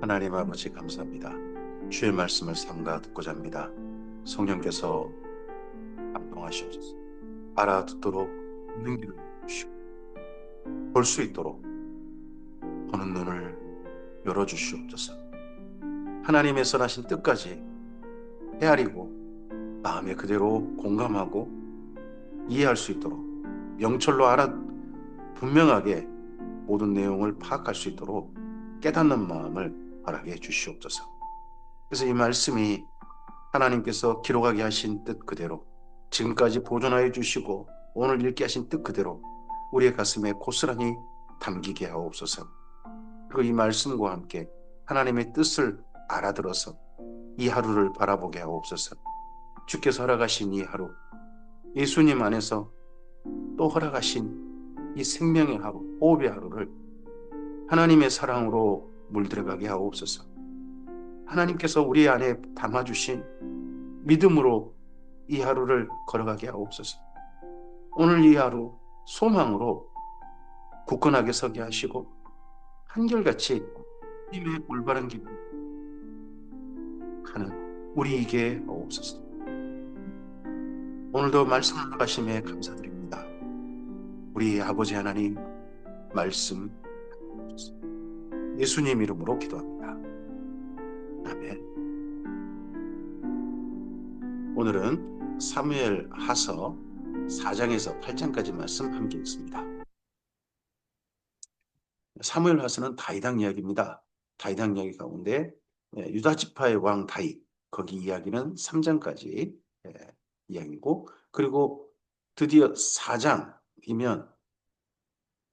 하나님 아버지 감사합니다. 주의 말씀을 삼가 듣고자 합니다. 성령께서 감동하시옵소서. 알아듣도록 듣는 귀를 주시고 볼 수 있도록 보는 눈을 열어주시옵소서. 하나님의 선하신 뜻까지 헤아리고 마음에 그대로 공감하고 이해할 수 있도록 명철로 분명하게 모든 내용을 파악할 수 있도록 깨닫는 마음을 허락해 주시옵소서. 그래서 이 말씀이 하나님께서 기록하게 하신 뜻 그대로 지금까지 보존하여 주시고 오늘 읽게 하신 뜻 그대로 우리의 가슴에 고스란히 담기게 하옵소서. 그리고 이 말씀과 함께 하나님의 뜻을 알아들어서 이 하루를 바라보게 하옵소서. 주께서 허락하신 이 하루, 예수님 안에서 또 허락하신 이 생명의 하루, 호흡의 하루를 하나님의 사랑으로 물들어가게 하옵소서. 하나님께서 우리 안에 담아주신 믿음으로 이 하루를 걸어가게 하옵소서. 오늘 이 하루 소망으로 굳건하게 서게 하시고 한결같이 힘의 올바른 길을 하는 우리에게 하옵소서. 오늘도 말씀을 나가심에 감사드립니다. 우리 아버지 하나님 말씀 예수님 이름으로 기도합니다. 아멘. 오늘은 사무엘 하서 4장에서 8장까지 말씀 함께 읽습니다. 사무엘 하서는 다윗왕 이야기입니다. 다윗왕 이야기 가운데 유다 지파의 왕 다윗, 거기 이야기는 3장까지 이야기고, 그리고 드디어 4장이면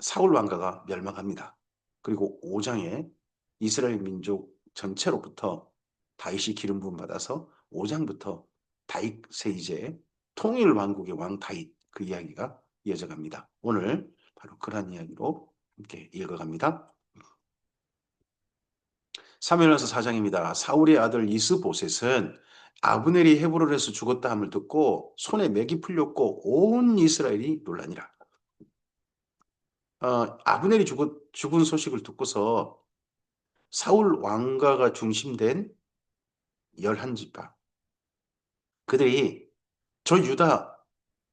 사울 왕가가 멸망합니다. 그리고 5장에 이스라엘 민족 전체로부터 다윗이 기름 부음 받아서 5장부터 다윗의 이제 통일 왕국의 왕 다윗, 그 이야기가 이어져 갑니다. 오늘 바로 그런 이야기로 함께 읽어갑니다. 사무엘하서 4장입니다. 사울의 아들 이스보셋은 아브넬이 헤브론에서 죽었다 함을 듣고 손에 맥이 풀렸고 온 이스라엘이 놀라니라. 아브넬이 죽은 소식을 듣고서 사울 왕가가 중심된 11지파, 그들이 저 유다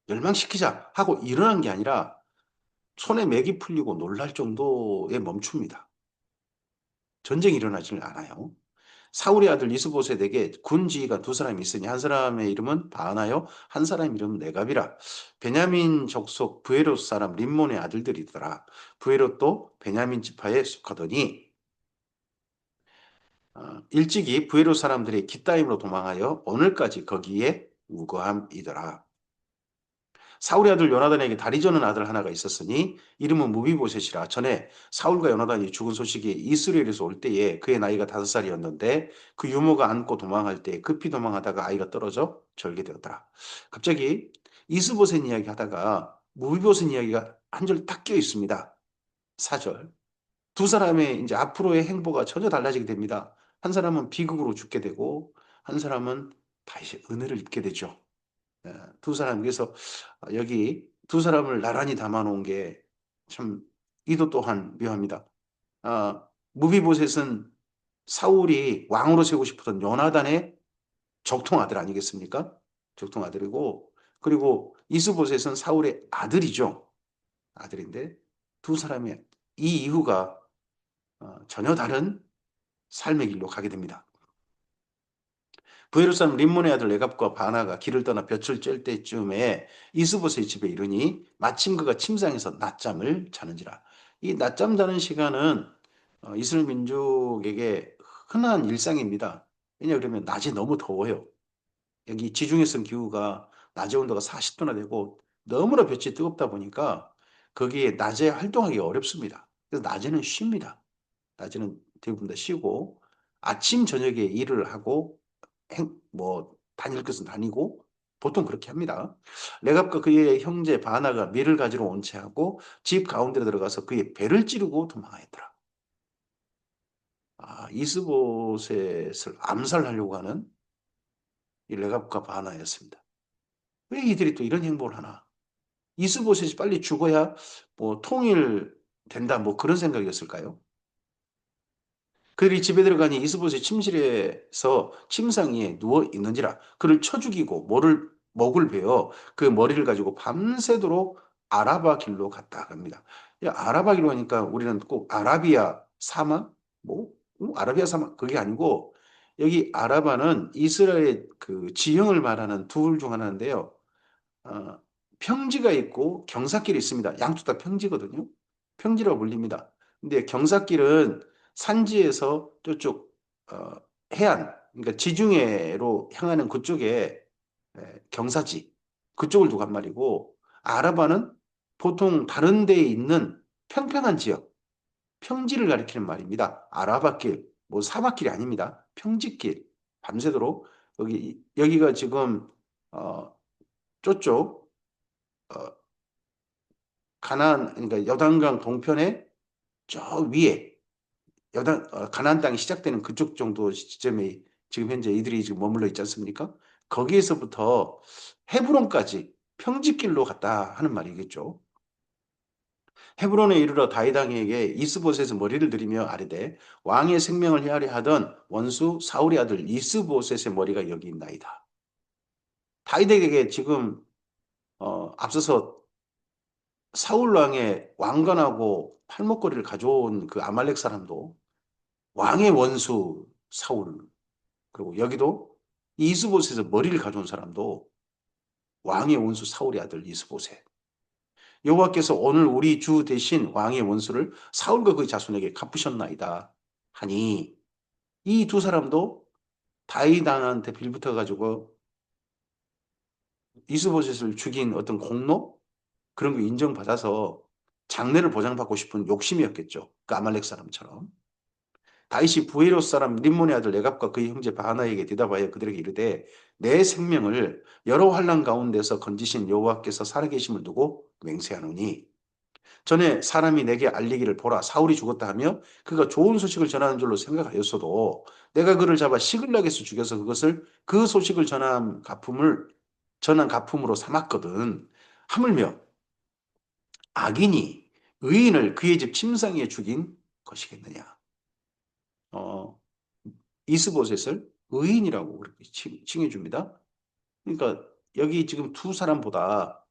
멸망시키자 하고 일어난 게 아니라 손에 맥이 풀리고 놀랄 정도에 멈춥니다. 전쟁이 일어나지는 않아요. 사울의 아들 이스보셋에게 군 지휘관 두 사람이 있으니 한 사람의 이름은 바하나요, 한 사람의 이름은 네갑이라. 베냐민 족속 브에롯 사람 림몬의 아들들이더라. 브에롯도 베냐민 지파에 속하더니 일찍이 브에롯 사람들이 깃다임으로 도망하여 오늘까지 거기에 우거함이더라. 사울의 아들 요나단에게 다리 저는 아들 하나가 있었으니 이름은 무비보셋이라. 전에 사울과 요나단이 죽은 소식이 이스라엘에서 올 때에 그의 나이가 5살이었는데 그 유모가 안고 도망할 때 급히 도망하다가 아이가 떨어져 절게 되었더라. 갑자기 이스보셋 이야기 하다가 무비보셋 이야기가 한 절 딱 끼어 있습니다. 4절. 두 사람의 이제 앞으로의 행보가 전혀 달라지게 됩니다. 한 사람은 비극으로 죽게 되고 한 사람은 다시 은혜를 입게 되죠. 두 사람, 그래서 여기 두 사람을 나란히 담아놓은 게 참 이도 또한 묘합니다. 무비보셋은 사울이 왕으로 세우고 싶었던 요나단의 적통 아들 아니겠습니까? 적통 아들이고, 그리고 이스보셋은 사울의 아들이죠. 아들인데 두 사람의 이 이후가 전혀 다른 삶의 길로 가게 됩니다. 부에롯 사람 림몬의 아들 레갑과 바나가 길을 떠나 볕을 쬐을 때쯤에 이스보셋의 집에 이르니 마침 그가 침상에서 낮잠을 자는지라. 이 낮잠 자는 시간은 이스라엘 민족에게 흔한 일상입니다. 왜냐 그러면 낮에 너무 더워요. 여기 지중해성 기후가 낮의 온도가 40도나 되고 너무나 볕이 뜨겁다 보니까 거기에 낮에 활동하기 어렵습니다. 그래서 낮에는 쉽니다. 낮에는 대부분 다 쉬고 아침 저녁에 일을 하고 다닐 것은 다니고 보통 그렇게 합니다. 레갑과 그의 형제 바나가 밀을 가지러 온 채하고 집 가운데로 들어가서 그의 배를 찌르고 도망하였더라. 이스보셋을 암살하려고 하는 이 레갑과 바나였습니다. 왜 이들이 또 이런 행보를 하나? 이스보셋이 빨리 죽어야 통일된다 그런 생각이었을까요? 그들이 집에 들어가니 이스보셋이 침실에서 침상 위에 누워 있는지라 그를 쳐 죽이고 목을 베어 그 머리를 가지고 밤새도록 아라바 길로 갔다 합니다. 아라바 길로 하니까 우리는 꼭 아라비아 사막 뭐 아라비아 사막 그게 아니고 여기 아라바는 이스라엘 그 지형을 말하는 둘 중 하나인데요. 어, 평지가 있고 경사길이 있습니다. 양쪽 다 평지거든요. 평지라고 불립니다. 근데 경사길은 산지에서 저쪽 어, 해안, 그러니까 지중해로 향하는 그쪽에 경사지, 그쪽을 두고 한 말이고, 아라바는 보통 다른 데에 있는 평평한 지역, 평지를 가리키는 말입니다. 아라바길, 뭐 사막길이 아닙니다. 평지길, 밤새도록 여기가 지금 어, 저쪽 어, 가나안 그러니까 여단강 동편에 저 위에 가나안 땅이 시작되는 그쪽 정도 시점에 지금 현재 이들이 지금 머물러 있지 않습니까? 거기에서부터 헤브론까지 평지길로 갔다 하는 말이겠죠. 헤브론에 이르러 다윗 왕에게 이스보셋의 머리를 들이며 아뢰되 왕의 생명을 헤아려 하던 원수 사울의 아들 이스보셋의 머리가 여기 있나이다. 다윗에게 지금 앞서서 사울 왕의 왕관하고 팔목걸이를 가져온 그 아말렉 사람도 왕의 원수 사울, 그리고 여기도 이스보셋에서 머리를 가져온 사람도 왕의 원수 사울의 아들 이스보셋. 여호와께서 오늘 우리 주 대신 왕의 원수를 사울과 그의 자손에게 갚으셨나이다 하니 이 두 사람도 다윗 왕한테 빌붙어 가지고 이스보셋을 죽인 어떤 공로 그런 거 인정받아서 장래를 보장받고 싶은 욕심이었겠죠. 그 아말렉 사람처럼. 다윗이 부에롯 사람 림몬의 아들 레갑과 그의 형제 바하나에게 대답하여 그들에게 이르되 내 생명을 여러 환난 가운데서 건지신 여호와께서 살아계심을 두고 맹세하노니 전에 사람이 내게 알리기를 보라 사울이 죽었다 하며 그가 좋은 소식을 전하는 줄로 생각하였어도 내가 그를 잡아 시글락에서 죽여서 그것을 그 소식을 전한 가품으로 삼았거든. 하물며 악인이 의인을 그의 집 침상에 죽인 것이겠느냐. 어, 이스보셋을 의인이라고 그렇게 칭해 줍니다. 그러니까 여기 지금 두 사람보다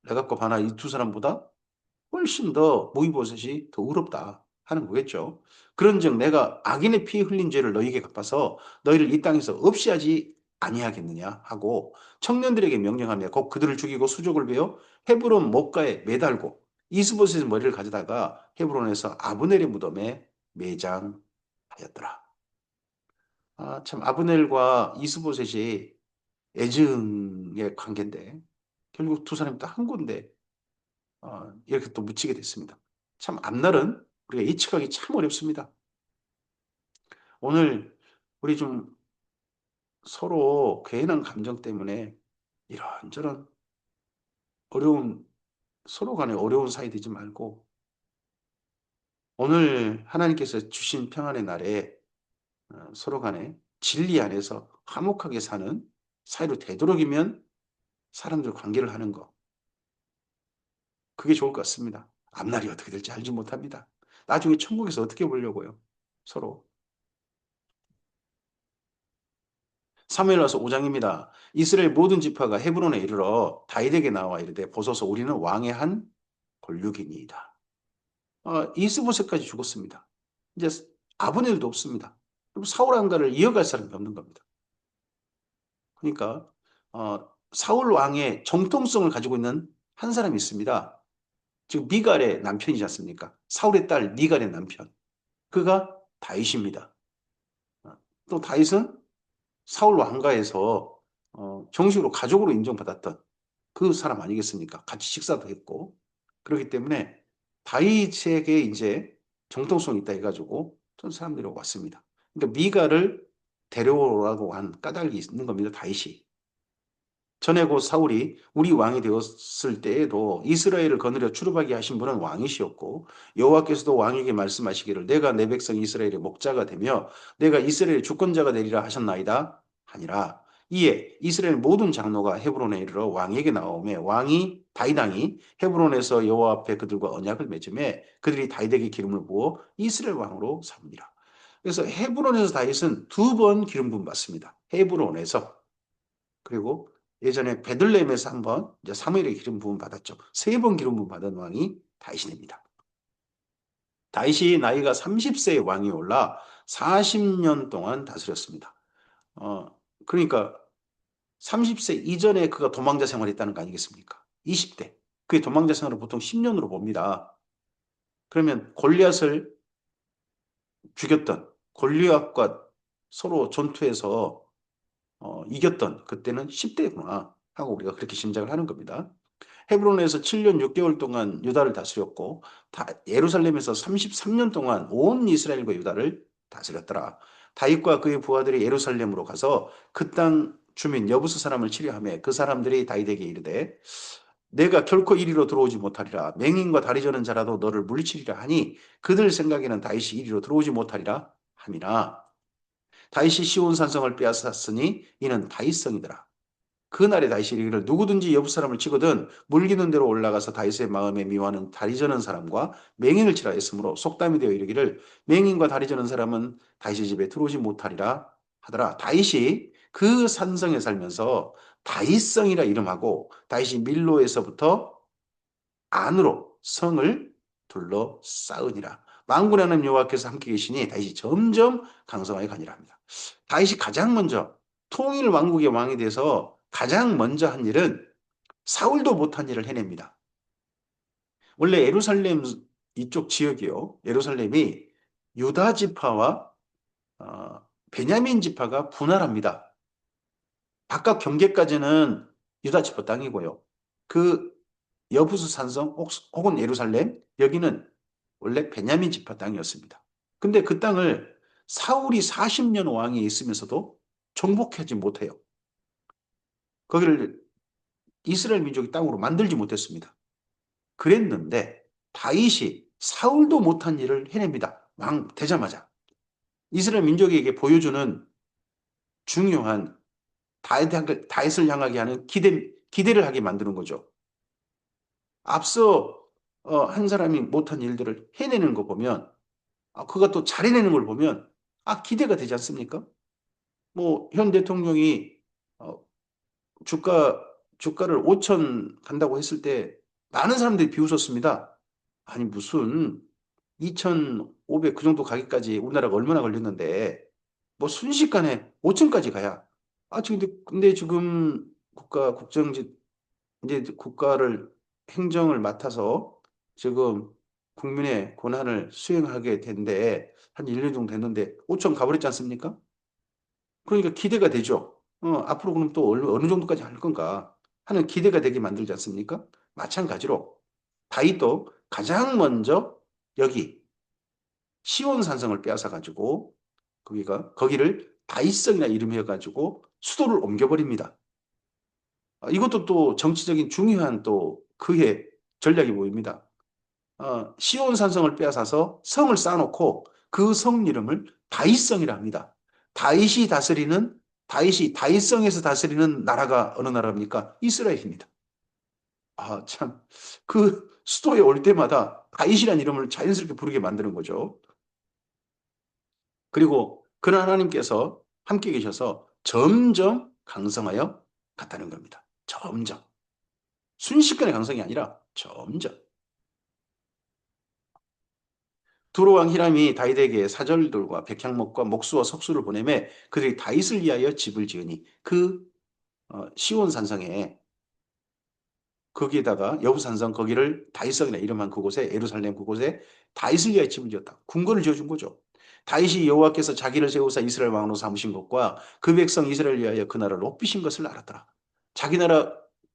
레갑과 바나 이 두 사람보다 훨씬 더 모이보셋이 더 의롭다 하는 거겠죠. 그런즉 내가 악인의 피 흘린 죄를 너희에게 갚아서 너희를 이 땅에서 없이 하지 아니하겠느냐 하고 청년들에게 명령하며 곧 그들을 죽이고 수족을 베어 헤브론 목가에 매달고 이스보셋의 머리를 가져다가 헤브론에서 아브넬의 무덤에 매장하였더라. 아, 참 아브넬과 이스보셋이 애증의 관계인데 결국 두 사람이 다 한 군데 이렇게 또 묻히게 됐습니다. 참 앞날은 우리가 예측하기 참 어렵습니다. 오늘 우리 좀 서로 괜한 감정 때문에 이런저런 어려운 서로 간에 어려운 사이 되지 말고 오늘 하나님께서 주신 평안의 날에 서로 간에 진리 안에서 화목하게 사는 사이로 되도록이면 사람들 관계를 하는 거 그게 좋을 것 같습니다. 앞날이 어떻게 될지 알지 못합니다. 나중에 천국에서 어떻게 보려고요? 서로. 사무엘라서 5장입니다. 이스라엘 모든 지파가 헤브론에 이르러 다윗에게 나와 이르되 보소서 우리는 왕의 한 골육이니이다. 이스보셋까지 죽었습니다. 이제 아브넬도 없습니다. 그리고 사울 왕가를 이어갈 사람이 없는 겁니다. 그러니까 사울 왕의 정통성을 가지고 있는 한 사람이 있습니다. 지금 미갈의 남편이지 않습니까? 사울의 딸 미갈의 남편. 그가 다윗입니다. 또 다윗은 사울 왕가에서 정식으로 가족으로 인정받았던 그 사람 아니겠습니까? 같이 식사도 했고. 그렇기 때문에 다윗에게 이제 정통성이 있다 해가지고 전 사람들이 왔습니다. 그러니까 미가를 데려오라고 한 까닭이 있는 겁니다. 다윗이. 전에 곧 사울이 우리 왕이 되었을 때에도 이스라엘을 거느려 추루하게 하신 분은 왕이시었고 여호와께서도 왕에게 말씀하시기를 내가 내 백성 이스라엘의 목자가 되며 내가 이스라엘의 주권자가 되리라 하셨나이다 하니라. 이에 이스라엘 모든 장로가 헤브론에 이르러 왕에게 나오매 왕이 다윗왕이 헤브론에서 여호와 앞에 그들과 언약을 맺음에 그들이 다윗에게 기름을 부어 이스라엘 왕으로 삼으니라. 그래서 헤브론에서 다윗은 두 번 기름 부음 받습니다. 헤브론에서. 그리고 예전에 베들레헴에서 한 번, 이제 사무엘에게 기름 부음 받았죠. 세 번 기름 부음 받은 왕이 다윗이 됩니다. 다윗이 나이가 30세에 왕이 올라 40년 동안 다스렸습니다. 어, 그러니까 30세 이전에 그가 도망자 생활했다는 거 아니겠습니까? 20대. 그게 도망자 생활을 보통 10년으로 봅니다. 그러면 골리앗을 죽였던 골리앗과 서로 전투해서 이겼던 그때는 10대구나 하고 우리가 그렇게 짐작을 하는 겁니다. 헤브론에서 7년 6개월 동안 유다를 다스렸고 예루살렘에서 33년 동안 온 이스라엘과 유다를 다스렸더라. 다윗과 그의 부하들이 예루살렘으로 가서 그 땅 주민 여부스 사람을 치려하며 그 사람들이 다윗에게 이르되 내가 결코 이리로 들어오지 못하리라. 맹인과 다리 저는 자라도 너를 물리치리라 하니 그들 생각에는 다윗이 이리로 들어오지 못하리라 함이나 다윗이 시온 산성을 빼앗았으니 이는 다윗성이더라. 그날에 다윗이 이르기를 누구든지 옆 사람을 치거든 물기는 대로 올라가서 다윗의 마음에 미워하는 다리 저는 사람과 맹인을 치라 했으므로 속담이 되어 이르기를 맹인과 다리 저는 사람은 다윗의 집에 들어오지 못하리라 하더라. 다윗이 그 산성에 살면서 다윗성이라 이름하고 다윗이 밀로에서부터 안으로 성을 둘러싸으니라. 만군의 하나님 여호와께서 함께 계시니 다윗이 점점 강성하게 가니라 합니다. 다윗이 가장 먼저 통일 왕국의 왕이 돼서 가장 먼저 한 일은 사울도 못한 일을 해냅니다. 원래 예루살렘 이쪽 지역이요. 예루살렘이 유다 지파와 베냐민 지파가 분할합니다. 바깥 경계까지는 유다 지파 땅이고요. 그 여부수 산성 혹은 예루살렘 여기는 원래 베냐민 지파 땅이었습니다. 근데 그 땅을 사울이 40년 왕이 있으면서도 정복하지 못해요. 거기를 이스라엘 민족의 땅으로 만들지 못했습니다. 그랬는데 다윗이 사울도 못한 일을 해냅니다. 왕 되자마자. 이스라엘 민족에게 보여주는 중요한 다윗을 향하게 하는 기대를 하게 만드는 거죠. 앞서 한 사람이 못한 일들을 해내는 거 보면 그가 또 잘해내는 걸 보면 기대가 되지 않습니까? 뭐 현 대통령이 어, 주가를 5천 간다고 했을 때 많은 사람들이 비웃었습니다. 아니 무슨 2,500 그 정도 가기까지 우리나라가 얼마나 걸렸는데 뭐 순식간에 5천까지 가야 근데 지금 국정지 이제 국가를 행정을 맡아서 지금 국민의 권한을 수행하게 된데 한 1년 정도 됐는데 5천 가버렸지 않습니까? 그러니까 기대가 되죠. 앞으로 그럼 또 어느 정도까지 할 건가 하는 기대가 되게 만들지 않습니까? 마찬가지로 다윗도 가장 먼저 여기 시온 산성을 빼앗아 가지고 거기를 다윗성이나 이름해 가지고 수도를 옮겨버립니다. 이것도 또 정치적인 중요한 또 그의 전략이 보입니다. 시온 산성을 빼앗아서 성을 쌓아놓고 그 성 이름을 다윗성이라 합니다. 다윗이 다윗성에서 다스리는 나라가 어느 나라입니까? 이스라엘입니다. 참. 그 수도에 올 때마다 다윗이라는 이름을 자연스럽게 부르게 만드는 거죠. 그리고 그런 하나님께서 함께 계셔서 점점 강성하여 갔다는 겁니다. 점점. 순식간의 강성이 아니라 점점. 두로 왕 히람이 다윗에게 사절들과 백향목과 목수와 석수를 보내매 그들이 다윗을 위하여 집을 지으니 그 시온 산성에 거기에다가 여부산성 거기를 다윗성이라 이름한 그곳에 예루살렘 그곳에 다윗을 위하여 집을 지었다. 궁궐을 지어준 거죠. 다윗이 여호와께서 자기를 세우사 이스라엘 왕으로 삼으신 것과 그 백성 이스라엘 위하여 그 나라를 높이신 것을 알았더라. 자기 나라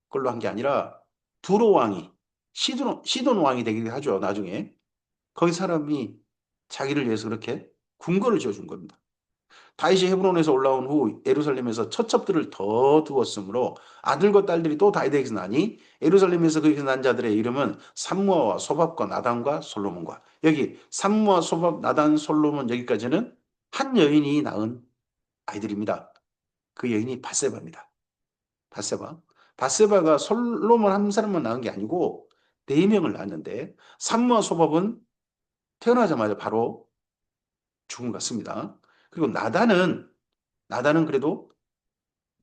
걸로 한 게 아니라 두로 왕이 시돈 왕이 되기도 하죠. 나중에 거기 사람이 자기를 위해서 그렇게 궁궐을 지어준 겁니다. 다윗이 헤브론에서 올라온 후 예루살렘에서 처첩들을 더 두었으므로 아들과 딸들이 또 다윗에게서 나니 예루살렘에서 그에게서 난 자들의 이름은 삼무아와 소밥과 나단과 솔로몬과 여기 삼무아 소밥 나단 솔로몬 여기까지는 한 여인이 낳은 아이들입니다. 그 여인이 밧세바입니다. 밧세바. 밧세바가 솔로몬 한 사람만 낳은 게 아니고 네 명을 낳았는데 산무와 소밥은 태어나자마자 바로 죽은 것 같습니다. 그리고 나단은 그래도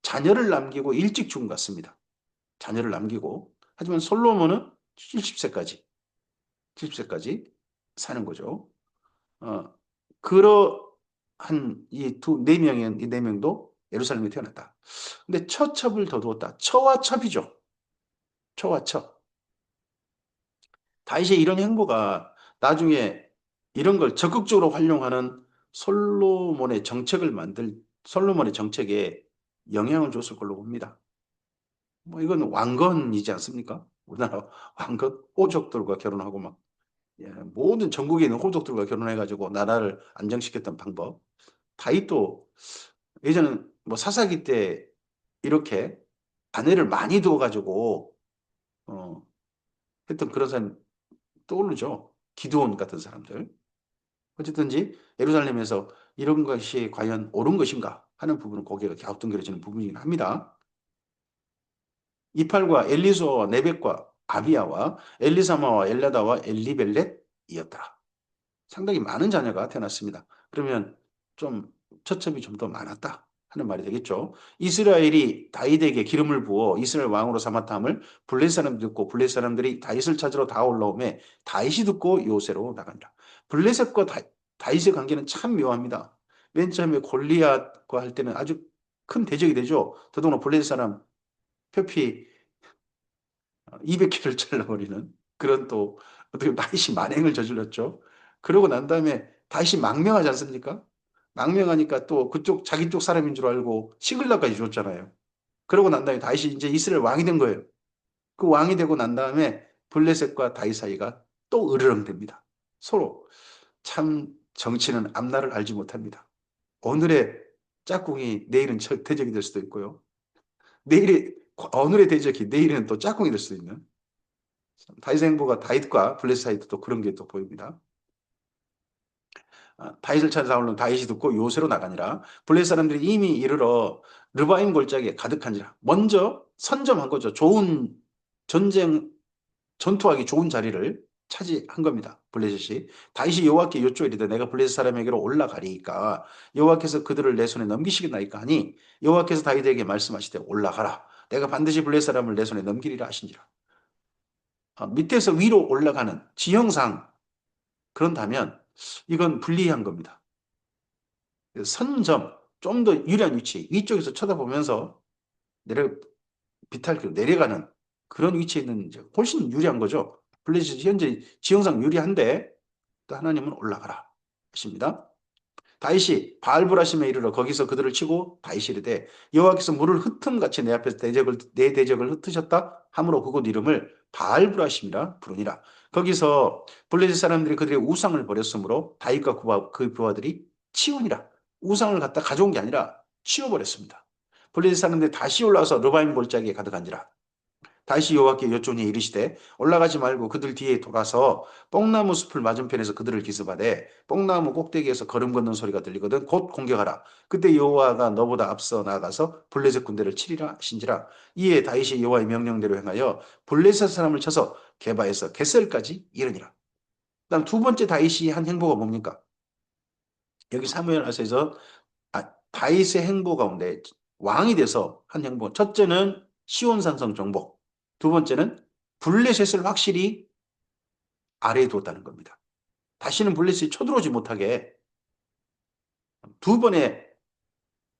자녀를 남기고 일찍 죽은 것 같습니다. 자녀를 남기고. 하지만 솔로몬은 70세까지, 70세까지 사는 거죠. 어, 그러한 이 네 명도 예루살렘에 태어났다. 근데 처첩을 더 두었다. 처와 첩이죠. 처와 첩. 다윗의 이런 행보가 나중에 이런 걸 적극적으로 활용하는 솔로몬의 정책에 영향을 줬을 걸로 봅니다. 뭐 이건 왕건이지 않습니까? 우리나라 왕건 호족들과 결혼하고 막 모든 전국에 있는 호족들과 결혼해가지고 나라를 안정시켰던 방법. 다윗도 예전에 뭐 사사기 때 이렇게 아내를 많이 두어가지고 어, 했던 그런 사람 떠오르죠. 기드온 같은 사람들. 어쨌든지 예루살렘에서 이런 것이 과연 옳은 것인가 하는 부분은 고개가 갸우뚱거려지는 부분이긴 합니다. 이팔과 엘리소와 네벡과 아비야와 엘리사마와 엘라다와 엘리벨렛이었더라. 상당히 많은 자녀가 태어났습니다. 그러면 좀 처첩이 좀 더 많았다 하는 말이 되겠죠. 이스라엘이 다윗에게 기름을 부어 이스라엘 왕으로 삼았다함을 블레셋 사람들이 듣고 블레셋 사람들이 다윗을 찾으러 다 올라오매 다윗이 듣고 요새로 나간다. 블레셋과 다윗의 관계는 참 묘합니다. 맨 처음에 골리앗과 할 때는 아주 큰 대적이 되죠. 더더구나 블레셋 사람 표피 200개를 잘라버리는 그런 또 어떻게 다윗이 만행을 저질렀죠. 그러고 난 다음에 다윗이 망명하지 않습니까? 망명하니까 또 그쪽 자기 쪽 사람인 줄 알고 시글락까지 줬잖아요. 그러고 난 다음에 다윗이 이제 이스라엘 왕이 된 거예요. 그 왕이 되고 난 다음에 블레셋과 다윗 사이가 또 으르렁댑니다. 서로 참 정치는 앞날을 알지 못합니다. 오늘의 짝꿍이 내일은 대적이 될 수도 있고요. 오늘의 대적이 내일은 또 짝꿍이 될 수도 있는 다윗의 행보가 다윗과 블레셋 사이도 또 그런 게 또 보입니다. 다윗을 찾아 사울은 다윗이 듣고 요새로 나가니라. 블레셋 사람들이 이미 이르러 르바임 골짜기에 가득한지라. 먼저 선점한 거죠. 좋은 전쟁 전투하기 좋은 자리를 차지한 겁니다. 블레셋이. 다윗이 여호와께 여쭈어 이르되 내가 블레셋 사람에게로 올라가리이까 여호와께서 그들을 내 손에 넘기시겠나이까 하니 여호와께서 다윗에게 말씀하시되 올라가라. 내가 반드시 블레셋 사람을 내 손에 넘기리라 하신지라. 밑에서 위로 올라가는 지형상 그런다면 이건 불리한 겁니다. 선점, 좀 더 유리한 위치, 위쪽에서 쳐다보면서 비탈길로 내려가는 그런 위치에 있는 이제 훨씬 유리한 거죠. 블레셋이 현재 지형상 유리한데 또 하나님은 올라가라 하십니다. 다윗이 바알브라심에 이르러 거기서 그들을 치고 다윗이 이르되 여호와께서 물을 흩음같이 내 앞에서 내 대적을 흩으셨다 함으로 그곳 이름을 바알브라심이라 부르니라. 거기서 블레셋 사람들이 그들의 우상을 버렸으므로 다윗과 그 부하들이 치우니라. 우상을 갖다 가져온 게 아니라 치워버렸습니다. 블레셋 사람들이 다시 올라와서 르바임 골짜기에 가득 앉으라. 다시 여호와께 여쭈니 이르시되 올라가지 말고 그들 뒤에 돌아서 뽕나무 숲을 맞은편에서 그들을 기습하되 뽕나무 꼭대기에서 걸음 걷는 소리가 들리거든 곧 공격하라. 그때 여호와가 너보다 앞서 나가서 블레셋 군대를 치리라 하신지라. 이에 다윗이 여호와의 명령대로 행하여 블레셋 사람을 쳐서 게바에서 게셀까지 이르니라. 그다음 두 번째 다윗이 한 행보가 뭡니까? 여기 사무엘하서에서 다윗의 행보 가운데 왕이 돼서 한 행보. 첫째는 시온산성 정복. 두 번째는 블레셋을 확실히 아래에 두었다는 겁니다. 다시는 블레셋이 쳐들어오지 못하게 두 번의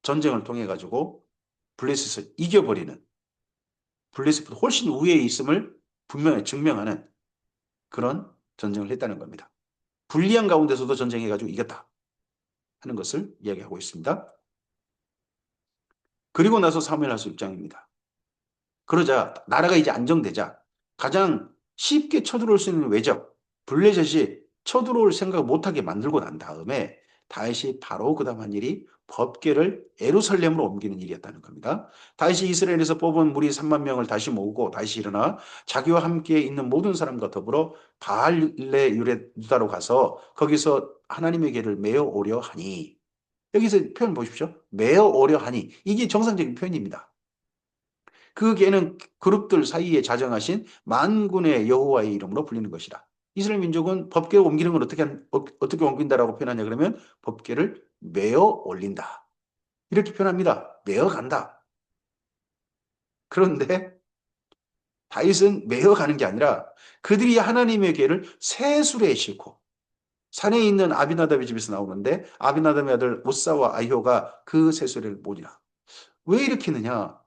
전쟁을 통해 가지고 블레셋을 이겨버리는 블레셋보다 훨씬 우위에 있음을 분명히 증명하는 그런 전쟁을 했다는 겁니다. 불리한 가운데서도 전쟁해가지고 이겼다 하는 것을 이야기하고 있습니다. 그리고 나서 사무엘하서 6장입니다. 그러자 나라가 이제 안정되자 가장 쉽게 쳐들어올 수 있는 외적 블레셋이 쳐들어올 생각 못하게 만들고 난 다음에 다윗이 바로 그 다음 한 일이 법궤를 예루살렘으로 옮기는 일이었다는 겁니다. 다윗이 이스라엘에서 뽑은 무리 3만 명을 다시 모으고 다시 일어나 자기와 함께 있는 모든 사람과 더불어 바알레 유다로 가서 거기서 하나님의 궤를 메어 오려 하니 여기서 표현 보십시오. 매어 오려 하니. 이게 정상적인 표현입니다. 그 개는 그룹들 사이에 자정하신 만군의 여호와의 이름으로 불리는 것이라. 이스라엘 민족은 법궤를 옮기는 걸 어떻게 옮긴다라고 표현하냐 그러면 법궤를 메어 올린다. 이렇게 표현합니다. 메어 간다. 그런데 다윗은 메어 가는 게 아니라 그들이 하나님의 궤를 새수레에 싣고 산에 있는 아비나답의 집에서 나오는데 아비나답의 아들 우사와 아히오가 그 새수레를 몰이라. 왜 이렇게 했느냐?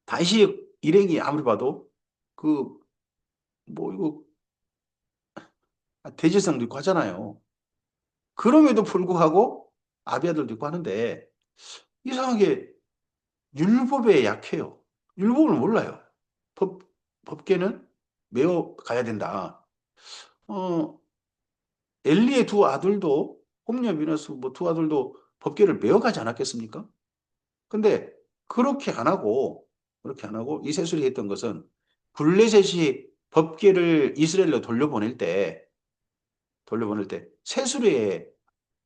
다윗이 일행이 아무리 봐도 그 뭐 이거 대제사장도 있고 하잖아요. 그럼에도 불구하고 아비아들도 있고 하는데 이상하게 율법에 약해요. 율법을 몰라요. 법, 법계는 메어 가야 된다. 어, 엘리의 두 아들도 홈리와 비너스 뭐 두 아들도 법계를 메어 가지 않았겠습니까? 근데 그렇게 안 하고 이세술이 했던 것은 블레셋이 법계를 이스라엘로 돌려보낼 때 세수리에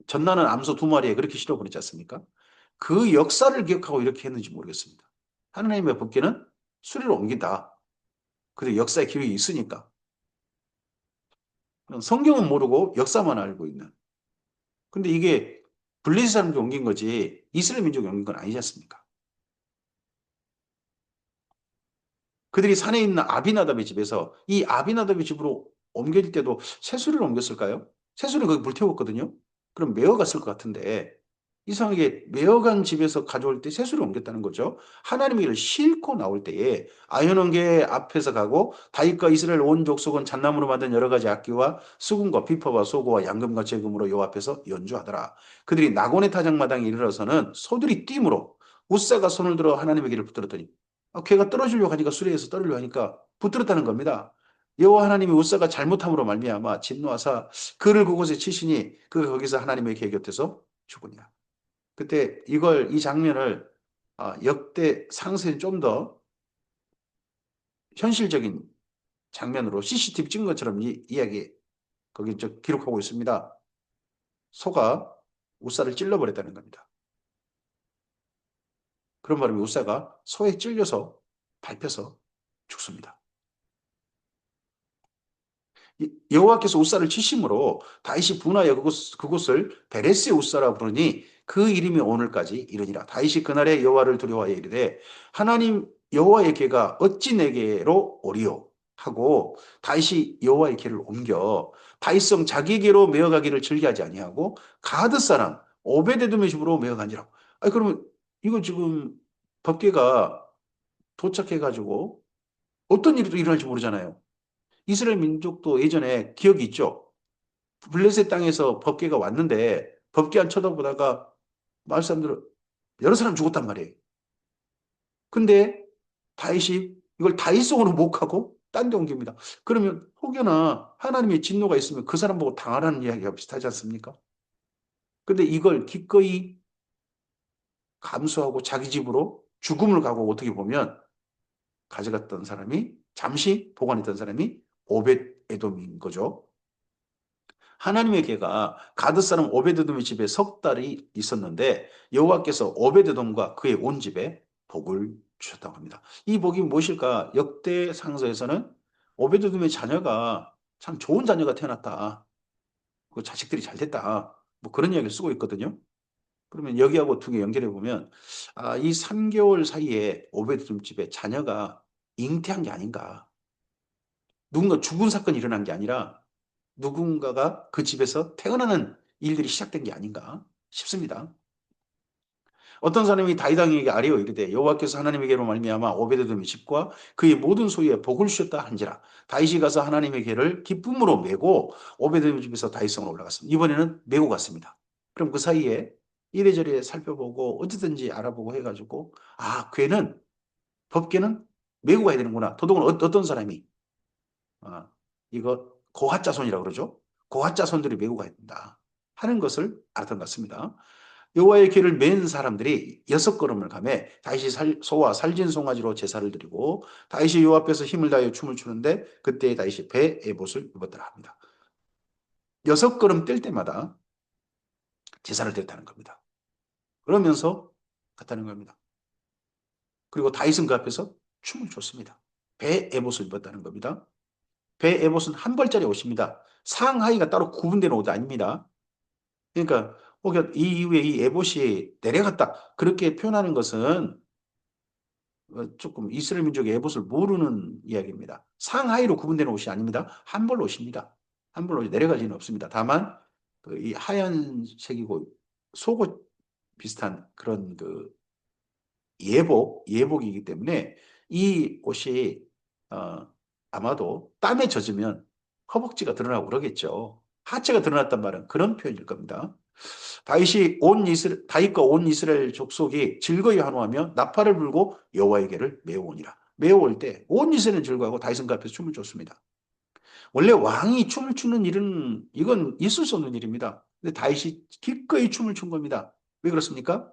전나는 암소 두 마리에 그렇게 실어보냈지 않습니까? 그 역사를 기억하고 이렇게 했는지 모르겠습니다. 하나님의 법궤는 수리로 옮긴다. 그래서 역사의 기록이 있으니까. 성경은 모르고 역사만 알고 있는. 근데 이게 블레셋 사람들이 옮긴 거지 이스라엘 민족이 옮긴 건 아니지 않습니까? 그들이 산에 있는 아비나답의 집에서 이 아비나답의 집으로 옮길 때도 새수리를 옮겼을까요? 새수리는 거기 불태웠거든요. 그럼 메어갔을 것 같은데 이상하게 메어간 집에서 가져올 때 새수리를 옮겼다는 거죠. 하나님의 일을 싣고 나올 때에 아현원계 앞에서 가고 다윗과 이스라엘 온 족속은 잣나무로 만든 여러 가지 악기와 수금과 비퍼와 소고와 양금과 제금으로 여 앞에서 연주하더라. 그들이 나곤의 타작마당에 이르러서는 소들이 띠므로 우사가 손을 들어 하나님의 길을 붙들었더니 걔가 떨어지려고 하니까 수레에서 떨어지려고 하니까 붙들었다는 겁니다. 여호와 하나님이 우사가 잘못함으로 말미암아 진노하사 그를 그곳에 치시니 그가 거기서 하나님의 궤 곁에서 죽으니라. 그때 이 장면을 역대 상세히 좀 더 현실적인 장면으로 CCTV 찍은 것처럼 이야기 거기 기록하고 있습니다. 소가 우사를 찔러버렸다는 겁니다. 그런 바람에 우사가 소에 찔려서 밟혀서 죽습니다. 여호와께서 우사를 치심으로 다윗이 분하여 그곳을 베레스의 우사라 부르니 그 이름이 오늘까지 이르니라. 다윗이 그날에 여호와를 두려워하여 이르되 하나님 여호와의 궤가 어찌 내게로 오리요 하고 다윗이 여호와의 궤를 옮겨 다윗성 자기에게로 메어가기를 즐겨하지 아니하고 가드 사람 오베데돔의 집으로 메어가니라. 아니 그러면 이거 지금 법궤가 도착해가지고 어떤 일이 또 일어날지 모르잖아요. 이스라엘 민족도 예전에 기억이 있죠. 블레셋 땅에서 법궤가 왔는데 법궤 안 쳐다보다가 마을 사람들은 여러 사람 죽었단 말이에요. 근데 다윗이 이걸 다윗성으로 목하고 딴 데 옮깁니다. 그러면 혹여나 하나님의 진노가 있으면 그 사람 보고 당하라는 이야기가 비슷하지 않습니까? 근데 이걸 기꺼이 감수하고 자기 집으로 죽음을 가고 어떻게 보면 가져갔던 사람이 잠시 보관했던 사람이 오벳 에돔인 거죠. 하나님의 개가 가드 사람 오베드돔의 집에 석 달이 있었는데 여호와께서 오베드돔과 그의 온 집에 복을 주셨다고 합니다. 이 복이 무엇일까? 역대 상서에서는 오베드돔의 자녀가 참 좋은 자녀가 태어났다. 그 자식들이 잘 됐다. 뭐 그런 이야기를 쓰고 있거든요. 그러면 여기하고 두 개 연결해 보면 이 3개월 사이에 오베드돔 집에 자녀가 잉태한 게 아닌가. 누군가 죽은 사건이 일어난 게 아니라 누군가가 그 집에서 태어나는 일들이 시작된 게 아닌가 싶습니다. 어떤 사람이 다윗 왕에게 아뢰어 이르되 여호와께서 하나님에게로 말미암아 오베데돔의 집과 그의 모든 소유에 복을 주셨다 한지라. 다윗이 가서 하나님의 궤를 기쁨으로 메고 오베데돔 집에서 다윗성으로 올라갔습니다. 이번에는 메고 갔습니다. 그럼 그 사이에 이래저래 살펴보고 어디든지 알아보고 해가지고 궤는 법궤는 메고 가야 되는구나. 도둑은 어떤 사람이 이거 고핫자손이라고 그러죠. 고핫자손들이 메고 가야 된다 하는 것을 알았던 것 같습니다. 여호와의 길을 맨 사람들이 6걸음을 가매 다윗이 소와 살진 송아지로 제사를 드리고 다윗이 여호와 앞에서 힘을 다하여 춤을 추는데 그때 다윗이 배 에봇을 입었더라 합니다. 6걸음 뗄 때마다 제사를 드렸다는 겁니다. 그러면서 갔다는 겁니다. 그리고 다윗은 그 앞에서 춤을 췄습니다. 배 에봇을 입었다는 겁니다. 배 에봇은 한 벌짜리 옷입니다. 상하의가 따로 구분되는 옷이 아닙니다. 그러니까 혹여 이 이후에 이 에봇이 내려갔다 그렇게 표현하는 것은 조금 이스라엘 민족의 에봇을 모르는 이야기입니다. 상하의로 구분되는 옷이 아닙니다. 한 벌 옷입니다. 한 벌 옷이 내려가지는 없습니다. 다만 그이 하얀색이고 속옷 비슷한 그런 그 예복이기 때문에 이 옷이 어, 아마도 땀에 젖으면 허벅지가 드러나고 그러겠죠. 하체가 드러났단 말은 그런 표현일 겁니다. 다윗과 온 이스라엘 족속이 즐거이 환호하며 나팔을 불고 여호와에게를 메어오니라. 메어올 때 온 이스라엘은 즐거워하고 다윗은 그 앞에서 춤을 췄습니다. 원래 왕이 춤을 추는 일은 이건 있을 수 없는 일입니다. 근데 다윗이 기꺼이 춤을 춘 겁니다. 왜 그렇습니까?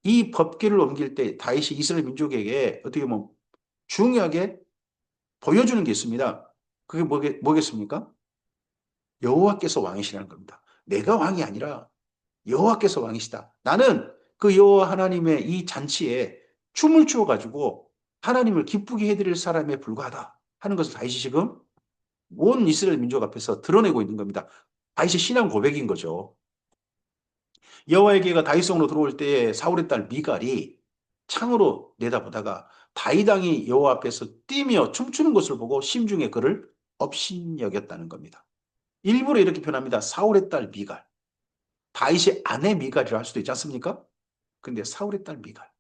이 법궤를 옮길 때 다윗이 이스라엘 민족에게 어떻게 보면 중요하게 보여주는 게 있습니다. 그게 뭐겠습니까? 여호와께서 왕이시라는 겁니다. 내가 왕이 아니라 여호와께서 왕이시다. 나는 그 여호와 하나님의 이 잔치에 춤을 추어 가지고 하나님을 기쁘게 해드릴 사람에 불과하다 하는 것을 다윗이 지금 온 이스라엘 민족 앞에서 드러내고 있는 겁니다. 다윗의 신앙 고백인 거죠. 여호와에게가 다윗성으로 들어올 때 사울의 딸 미갈이 창으로 내다보다가 다윗 왕이 여호와 앞에서 뛰며 춤추는 것을 보고 심중에 그를 업신여겼다는 겁니다. 일부러 이렇게 표현합니다. 사울의 딸 미갈. 다윗의 아내 미갈이라 할 수도 있지 않습니까? 근데 사울의 딸 미갈.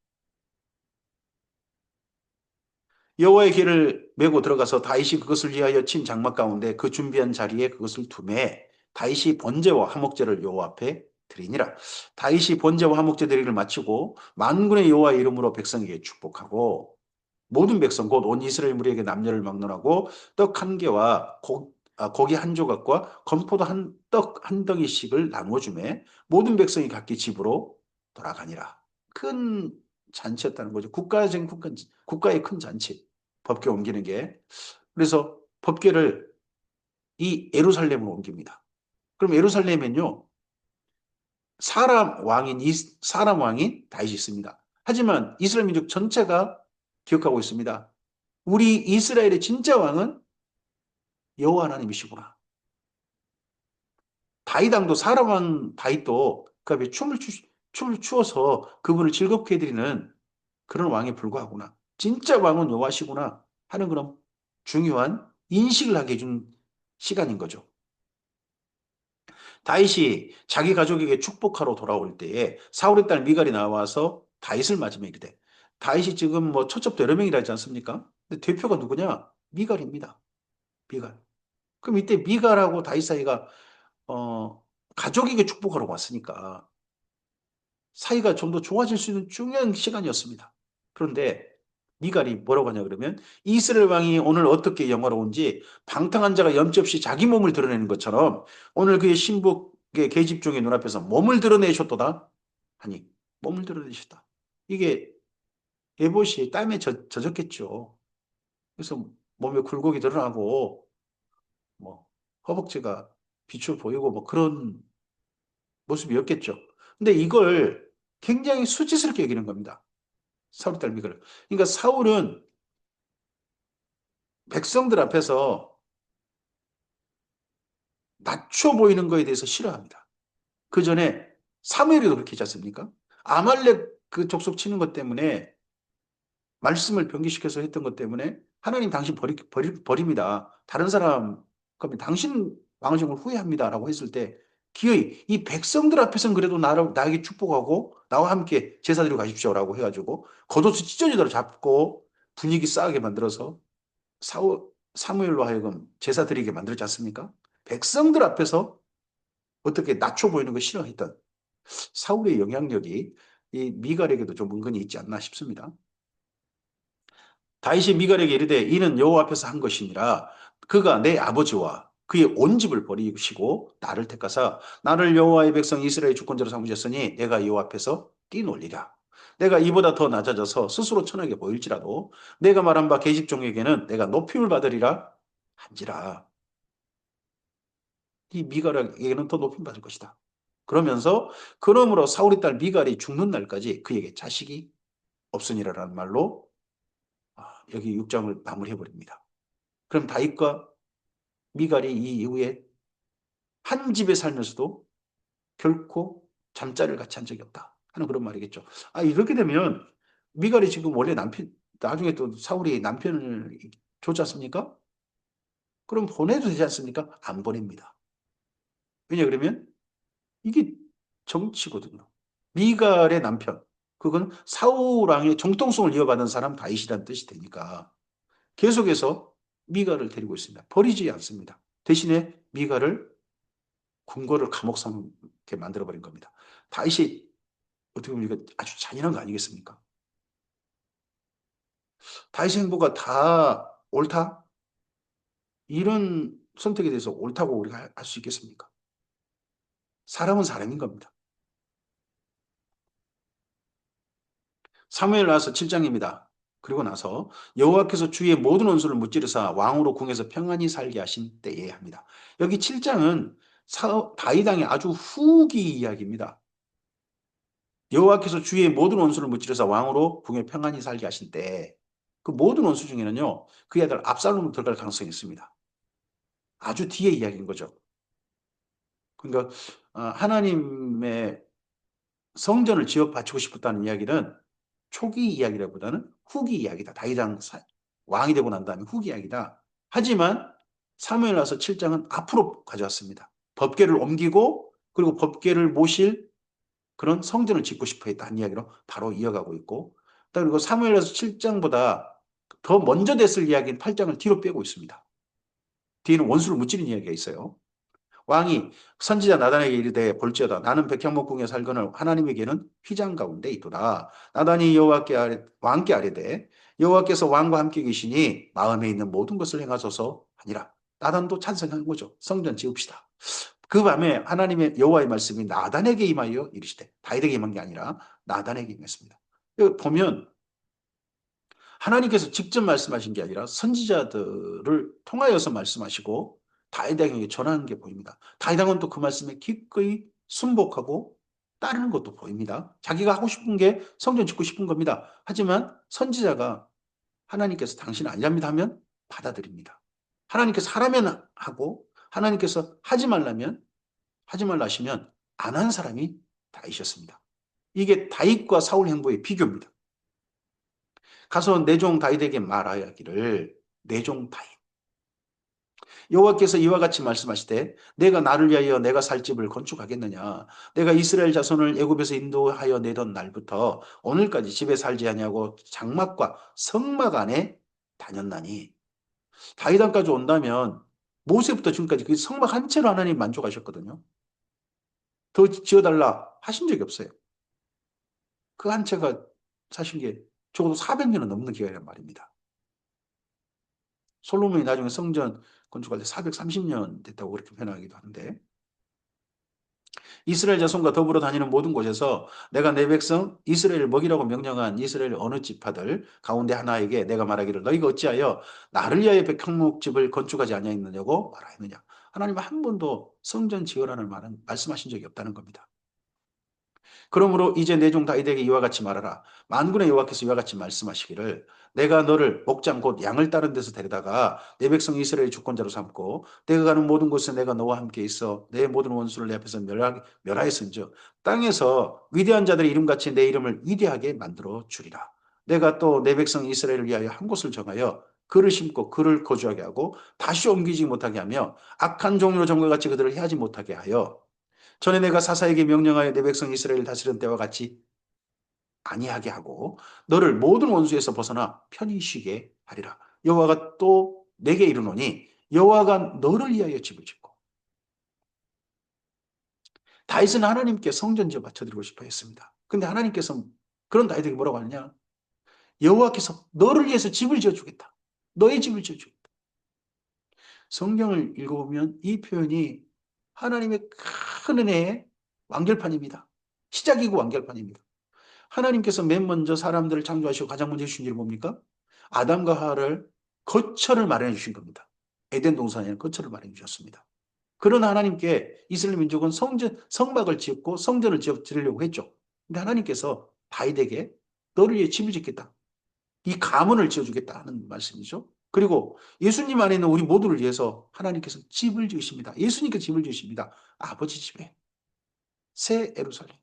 여호와의 길을 메고 들어가서 다윗이 그것을 위하여 친 장막 가운데 그 준비한 자리에 그것을 두매 다윗이 번제와 화목제를 여호와 앞에 드리니라. 다윗이 번제와 화목제 드리기를 마치고 만군의 여호와의 이름으로 백성에게 축복하고 모든 백성 곧 온 이스라엘 무리에게 남녀를 막론하고 떡 한 개와 고기 한 조각과 건포도 떡 한 덩이씩을 나누어 주매 모든 백성이 각기 집으로 돌아가니라. 큰 잔치였다는 거죠. 국가의 큰 잔치. 법궤 옮기는 게. 그래서 법궤를 이 예루살렘으로 옮깁니다. 그럼 예루살렘엔요. 사람 왕인 다윗이 있습니다. 하지만 이스라엘 민족 전체가 기억하고 있습니다. 우리 이스라엘의 진짜 왕은 여호와 하나님이시구나. 다윗 왕도 사람 왕 다윗도 그 앞에 춤을 추어서 그분을 즐겁게 해드리는 그런 왕에 불과하구나. 진짜 왕은 여호와시구나 하는 그런 중요한 인식을 하게 해준 시간인 거죠. 다윗이 자기 가족에게 축복하러 돌아올 때에 사울의 딸 미갈이 나와서 다윗을 맞으며 이르되 다윗이 지금 뭐 처첩도 여러 명이라 하지 않습니까? 근데 대표가 누구냐? 미갈입니다. 미갈. 그럼 이때 미갈하고 다윗 사이가 어, 가족에게 축복하러 왔으니까 사이가 좀 더 좋아질 수 있는 중요한 시간이었습니다. 그런데 미갈이 뭐라고 하냐 그러면 이스라엘 왕이 오늘 어떻게 영화로운지 방탕한 자가 염치없이 자기 몸을 드러내는 것처럼 오늘 그의 신복의 계집종의 눈앞에서 몸을 드러내셨도다 하니 몸을 드러내셨다. 이게 에봇이 땀에 젖었겠죠. 그래서 몸에 굴곡이 드러나고 뭐 허벅지가 비추어 보이고 뭐 그런 모습이었겠죠. 근데 이걸 굉장히 수치스럽게 여기는 겁니다. 사울의 딸 미갈을. 그러니까 사울은 백성들 앞에서 낮춰 보이는 거에 대해서 싫어합니다. 그 전에 사무엘이도 그렇게 했지 않습니까? 아말렉 그 족속 치는 것 때문에 말씀을 변기시켜서 했던 것 때문에 하나님 당신 버립니다. 다른 사람 그러면 당신 왕정을 후회합니다라고 했을 때 기어이 이 백성들 앞에서는 그래도 나에게 축복하고 나와 함께 제사 드리고 가십시오라고 해가지고 겉옷을 찢어지도록 잡고 분위기 싸게 만들어서 사무엘로 하여금 제사 드리게 만들었지 않습니까? 백성들 앞에서 어떻게 낮춰 보이는 걸 싫어했던 사울의 영향력이 이 미갈에게도 좀 은근히 있지 않나 싶습니다. 다윗이 미갈에게 이르되 이는 여호와 앞에서 한 것이니라 그가 내 아버지와 그의 온 집을 버리시고 나를 택하사 나를 여호와의 백성 이스라엘 주권자로 삼으셨으니 내가 여호와 앞에서 뛰놀리라. 내가 이보다 더 낮아져서 스스로 천하게 보일지라도 내가 말한 바 계집종에게는 내가 높임을 받으리라 한지라. 이 미갈에게는 더 높임 받을 것이다. 그러면서 그러므로 사울의 딸 미갈이 죽는 날까지 그에게 자식이 없으니라라는 말로 여기 6장을 마무리해 버립니다. 그럼 다윗과 미갈이 이 이후에 한 집에 살면서도 결코 잠자리를 같이 한 적이 없다 하는 그런 말이겠죠. 이렇게 되면 미갈이 지금 원래 남편, 나중에 또 사울이 남편을 줬지 않습니까? 그럼 보내도 되지 않습니까? 안 보냅니다. 왜냐 그러면 이게 정치거든요. 미갈의 남편, 그건 사울 왕의 정통성을 이어받은 사람 다윗이라는 뜻이 되니까 계속해서 미갈을 데리고 있습니다. 버리지 않습니다. 대신에 미갈을 궁궐을 감옥 삼게 만들어버린 겁니다. 다윗이 어떻게 보면 이거 아주 잔인한 거 아니겠습니까? 다윗의 행보가 다 옳다? 이런 선택에 대해서 옳다고 우리가 할 수 있겠습니까? 사람은 사람인 겁니다. 사무엘 나서 7장입니다. 그리고 나서 여호와께서 주의 모든 원수를 무찌르사 왕으로 궁에서 평안히 살게 하신 때에 합니다. 여기 7장은 다윗 왕의 아주 후기 이야기입니다. 여호와께서 주의 모든 원수를 무찌르사 왕으로 궁에 평안히 살게 하신 때 그 모든 원수 중에는요 그의 아들 압살롬도 들어갈 가능성이 있습니다. 아주 뒤의 이야기인 거죠. 그러니까 하나님의 성전을 지어 바치고 싶었다는 이야기는 초기 이야기라보다는 후기 이야기다. 다윗 왕이 되고 난 다음에 후기 이야기다. 하지만 사무엘라서 7장은 앞으로 가져왔습니다. 법궤를 옮기고 그리고 법궤를 모실 그런 성전을 짓고 싶어 했다는 이야기로 바로 이어가고 있고 그리고 사무엘라서 7장보다 더 먼저 됐을 이야기인 8장을 뒤로 빼고 있습니다. 뒤에는 원수를 무찌른 이야기가 있어요. 왕이 선지자 나단에게 이르되 볼지어다 나는 백향목궁에 살거늘 하나님에게는 휘장 가운데 있도다. 나단이 왕께 아뢰되 여호와께서 왕과 함께 계시니 마음에 있는 모든 것을 행하소서 하니라. 나단도 찬성한 거죠. 성전 지읍시다. 그 밤에 하나님의 여호와의 말씀이 나단에게 임하여 이르시되 다윗에게 임한 게 아니라 나단에게 임했습니다. 여기 보면 하나님께서 직접 말씀하신 게 아니라 선지자들을 통하여서 말씀하시고 다윗에게 전하는 게 보입니다. 다윗 왕은 또 그 말씀에 기꺼이 순복하고 따르는 것도 보입니다. 자기가 하고 싶은 게 성전 짓고 싶은 겁니다. 하지만 선지자가 하나님께서 당신 아니랍니다 하면 받아들입니다. 하나님께서 하라면 하고 하나님께서 하지 말라면 하지 말라 하시면 안 한 사람이 다윗이었습니다. 이게 다윗과 사울 행보의 비교입니다. 가서 내 종 다윗에게 말하기를 내 종 다윗 여호와께서 이와 같이 말씀하시되 내가 나를 위하여 내가 살 집을 건축하겠느냐 내가 이스라엘 자손을 애굽에서 인도하여 내던 날부터 오늘까지 집에 살지 아니하고 장막과 성막 안에 다녔나니 다윗 왕까지 온다면 모세부터 지금까지 그 성막 한 채로 하나님 만족하셨거든요. 더 지어달라 하신 적이 없어요. 그 한 채가 사신 게 적어도 400년은 넘는 기간이란 말입니다. 솔로몬이 나중에 성전 건축할 때 430년 됐다고 그렇게 표현하기도 하는데 이스라엘 자손과 더불어 다니는 모든 곳에서 내가 내 백성 이스라엘을 먹이라고 명령한 이스라엘 어느 지파들 가운데 하나에게 내가 말하기를 너희가 어찌하여 나를 위하여 백향목집을 건축하지 아니하였느냐고 말하였느냐. 하나님은 한 번도 성전 지으라는 말은 말씀하신 적이 없다는 겁니다. 그러므로 이제 내 종 다윗에게 이와 같이 말하라. 만군의 여호와께서 이와 같이 말씀하시기를 내가 너를 목장 곧 양을 따른 데서 데려다가 내 백성 이스라엘의 주권자로 삼고 내가 가는 모든 곳에 내가 너와 함께 있어 내 모든 원수를 내 앞에서 멸하였은즉 땅에서 위대한 자들의 이름같이 내 이름을 위대하게 만들어 주리라. 내가 또 내 백성 이스라엘을 위하여 한 곳을 정하여 그를 심고 그를 거주하게 하고 다시 옮기지 못하게 하며 악한 종류로 전과 같이 그들을 해하지 못하게 하여 전에 내가 사사에게 명령하여 내 백성 이스라엘을 다스리던 때와 같이 아니하게 하고 너를 모든 원수에서 벗어나 편히 쉬게 하리라. 여호와가 또 내게 이르노니 여호와가 너를 위하여 집을 짓고 다윗은 하나님께 성전지어 바쳐드리고 싶어 했습니다. 근데 하나님께서 그런 다윗에게 뭐라고 하느냐? 여호와께서 너를 위해서 집을 지어주겠다. 너의 집을 지어주겠다. 성경을 읽어보면 이 표현이 하나님의 큰 은혜의 완결판입니다. 시작이고 완결판입니다. 하나님께서 맨 먼저 사람들을 창조하시고 가장 먼저 주신 일이 뭡니까? 아담과 하와를 거처를 마련해 주신 겁니다. 에덴 동산에는 거처를 마련해 주셨습니다. 그런 하나님께 이스라엘 민족은 성막을 짓고 성전을 지어 드리려고 했죠. 근데 하나님께서 다윗에게 너를 위해 집을 짓겠다. 이 가문을 지어주겠다 하는 말씀이죠. 그리고 예수님 안에 있는 우리 모두를 위해서 하나님께서 집을 지으십니다. 예수님께 집을 지으십니다. 아버지 집에 새 예루살렘.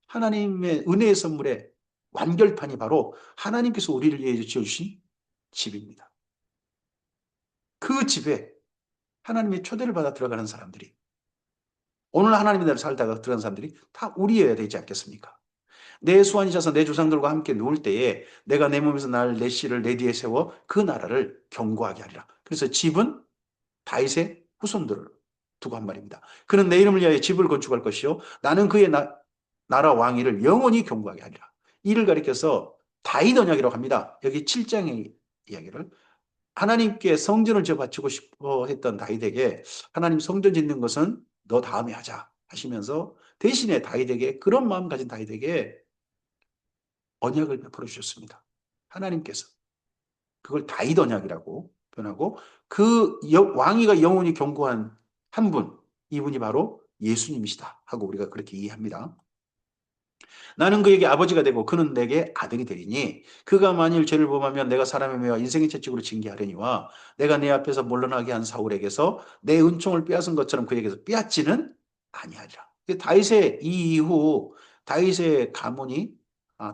하나님의 은혜의 선물의 완결판이 바로 하나님께서 우리를 위해 지어주신 집입니다. 그 집에 하나님의 초대를 받아 들어가는 사람들이, 오늘 하나님의 나라를 살다가 들어가는 사람들이 다 우리여야 되지 않겠습니까? 내 수완이셔서 내 조상들과 함께 누울 때에 내가 내 몸에서 날 내 씨를 내 뒤에 세워 그 나라를 견고하게 하리라. 그래서 집은 다윗의 후손들을 두고 한 말입니다. 그는 내 이름을 위하여 집을 건축할 것이요 나는 그의 나라 왕위를 영원히 견고하게 하리라. 이를 가리켜서 다윗 언약이라고 합니다. 여기 7장의 이야기를 하나님께 성전을 지어 바치고 싶어 했던 다윗에게 하나님 성전 짓는 것은 너 다음에 하자 하시면서 대신에 다윗에게, 그런 마음 가진 다윗에게 언약을 베풀어 주셨습니다. 하나님께서 그걸 다윗 언약이라고 표현하고, 그 왕위가 영원히 견고한 한 분, 이분이 바로 예수님이시다 하고 우리가 그렇게 이해합니다. 나는 그에게 아버지가 되고 그는 내게 아들이 되리니 그가 만일 죄를 범하면 내가 사람의 매와 인생의 채찍으로 징계하려니와 내가 내 앞에서 물러나게 한 사울에게서 내 은총을 빼앗은 것처럼 그에게서 빼앗지는 아니하리라. 다윗의 이 이후 다윗의 가문이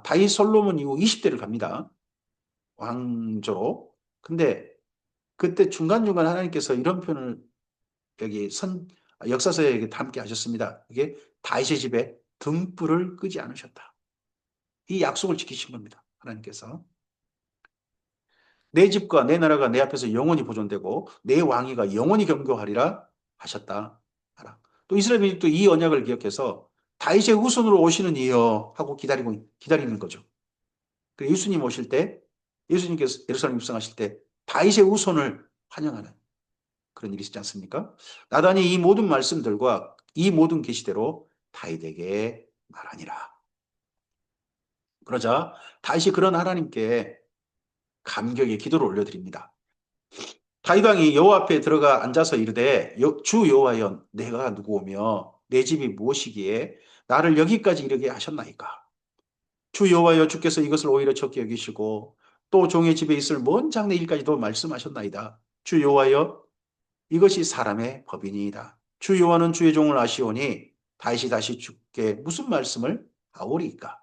다윗 솔로몬 이후 20대를 갑니다. 왕조로. 근데 그때 중간중간 하나님께서 이런 표현을 여기 역사서에 담게 하셨습니다. 이게 다윗의 집에 등불을 끄지 않으셨다. 이 약속을 지키신 겁니다. 하나님께서. 내 집과 내 나라가 내 앞에서 영원히 보존되고 내 왕위가 영원히 경고하리라 하셨다. 또 이스라엘 민족도 이 언약을 기억해서 다윗의 후손으로 오시는 이여 하고 기다리는 거죠. 예수님 오실 때, 예수님께서 예루살렘 입성하실 때 다윗의 후손을 환영하는 그런 일이 있지 않습니까? 나단이 이 모든 말씀들과 이 모든 계시대로 다윗에게 말하니라. 그러자 다윗이 그런 하나님께 감격의 기도를 올려드립니다. 다윗 왕이 여호와 앞에 들어가 앉아서 이르되 주 여호와여 내가 누구오며 내 집이 무엇이기에 나를 여기까지 이르게 하셨나이까. 주 여호와여 주께서 이것을 오히려 적게 여기시고 또 종의 집에 있을 먼 장래 일까지도 말씀하셨나이다. 주 여호와여 이것이 사람의 법이니이다. 주 여호와는 주의 종을 아시오니 다시 주께 무슨 말씀을 하오리이까.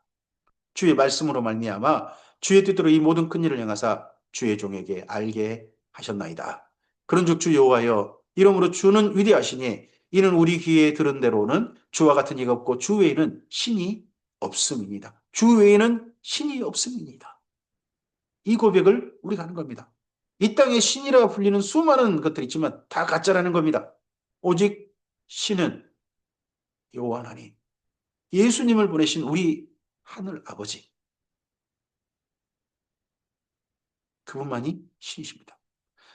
주의 말씀으로 말미암아 주의 뜻대로 이 모든 큰 일을 행하사 주의 종에게 알게 하셨나이다. 그런즉 주 여호와여 이러므로 주는 위대하시니 이는 우리 귀에 들은 대로는 주와 같은 이가 없고 주 외에는 신이 없음이니다. 주 외에는 신이 없음이니다. 이 고백을 우리가 하는 겁니다. 이 땅에 신이라 불리는 수많은 것들이 있지만 다 가짜라는 겁니다. 오직 신은 여호와 하나님, 예수님을 보내신 우리 하늘 아버지, 그분만이 신이십니다.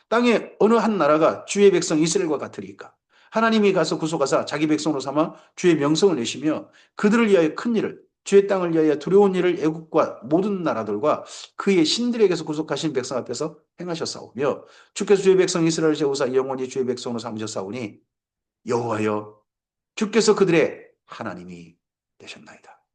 땅에 어느 한 나라가 주의 백성 이스라엘과 같으리까? 하나님이 가서 구속하사 자기 백성으로 삼아 주의 명성을 내시며 그들을 위하여 큰 일을, 주의 땅을 위하여 두려운 일을 애국과 모든 나라들과 그의 신들에게서 구속하신 백성 앞에서 행하셨사오며 주께서 주의 백성 이스라엘을 세우사 영원히 주의 백성으로 삼으셨사오니 여호와여 주께서 그들의 하나님이 되셨나이다.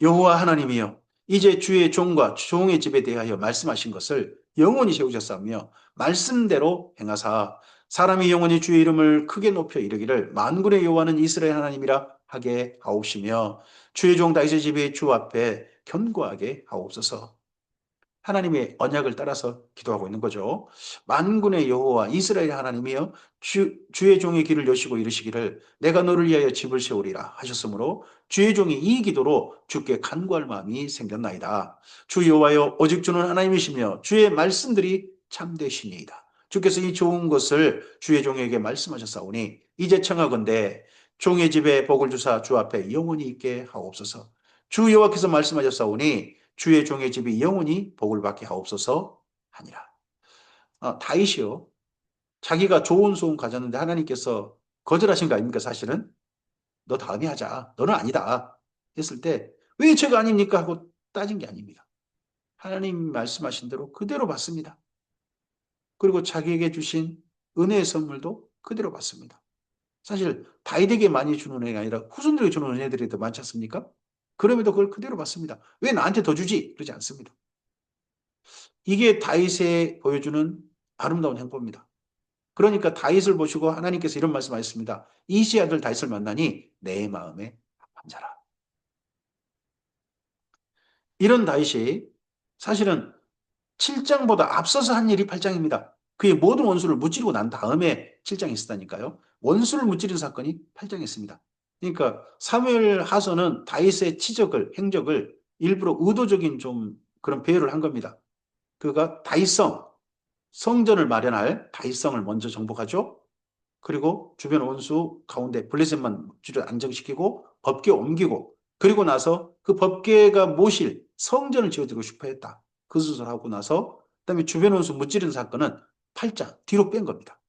여호와 하나님이여 이제 주의 종과 종의 집에 대하여 말씀하신 것을 영원히 세우셨사오며 말씀대로 행하사 사람이 영원히 주의 이름을 크게 높여 이르기를 만군의 여호와는 이스라엘 하나님이라 하게 하옵시며 주의 종 다윗의 집이 주 앞에 견고하게 하옵소서. 하나님의 언약을 따라서 기도하고 있는 거죠. 만군의 여호와 이스라엘 하나님이여 주의 종의 길을 여시고 이르시기를 내가 너를 위하여 집을 세우리라 하셨으므로 주의 종이 이 기도로 주께 간구할 마음이 생겼나이다. 주 여호와여 오직 주는 하나님이시며 주의 말씀들이 참되시니이다. 주께서 이 좋은 것을 주의 종에게 말씀하셨사오니 이제 청하건대 종의 집에 복을 주사 주 앞에 영원히 있게 하옵소서. 주 여호와께서 말씀하셨사오니 주의 종의 집이 영원히 복을 받게 하옵소서 하니라. 다윗이요. 자기가 좋은 소원 가졌는데 하나님께서 거절하신 거 아닙니까 사실은? 너 다음에 하자. 너는 아니다. 했을 때 왜 제가 아닙니까? 하고 따진 게 아닙니다. 하나님 말씀하신 대로 그대로 받습니다. 그리고 자기에게 주신 은혜의 선물도 그대로 받습니다. 사실 다윗에게 많이 주는 은혜가 아니라 후손들에게 주는 은혜들이 더 많지 않습니까? 그럼에도 그걸 그대로 받습니다. 왜 나한테 더 주지? 그러지 않습니다. 이게 다윗의 보여주는 아름다운 행보입니다. 그러니까 다윗을 보시고 하나님께서 이런 말씀하셨습니다. 이시의 아들 다윗을 만나니 내 마음에 합한 자라. 이런 다윗이 사실은 7장보다 앞서서 한 일이 8장입니다. 그의 모든 원수를 무찌르고 난 다음에 7장이 있었다니까요. 원수를 무찌른 사건이 8장에 있습니다. 그러니까 사무엘 하서는 다윗의 행적을 일부러 의도적인 좀 그런 배열을 한 겁니다. 그가 성전을 마련할 다윗성을 먼저 정복하죠. 그리고 주변 원수 가운데 블레셋만 주를 안정시키고 법궤 옮기고 그리고 나서 그 법궤가 모실 성전을 지어주고 싶어 했다. 그 수술하고 나서 그다음에 주변 원수 무찌른 사건은 8장 뒤로 뺀 겁니다.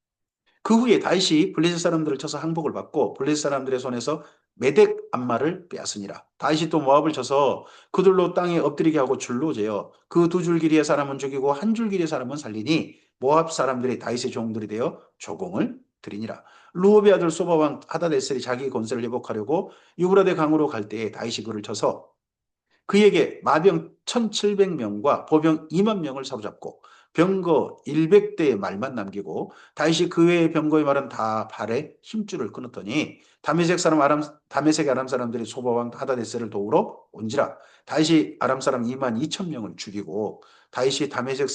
그 후에 다윗이 블레셋 사람들을 쳐서 항복을 받고 블레셋 사람들의 손에서 메덱 암마를 빼앗으니라. 다윗이 또 모압을 쳐서 그들로 땅에 엎드리게 하고 줄로 재어 그 두 줄 길이의 사람은 죽이고 한 줄 길이의 사람은 살리니 모압 사람들이 다윗의 종들이 되어 조공을 드리니라. 루옵의 아들 소바 왕 하다데셀이 자기 권세를 회복하려고 유브라데 강으로 갈 때에 다윗이 그를 쳐서 그에게 마병 1700명과 보병 2만 명을 사로잡고 병거 100대의 말만 남기고 다윗이 그 외의 병거의 말은 다 발에 힘줄을 끊었더니 다메섹 아람 사람들이 소바왕 하다데스를 도우러 온지라. 다윗이 아람 사람 2만 2천 명을 죽이고 다윗이 다메섹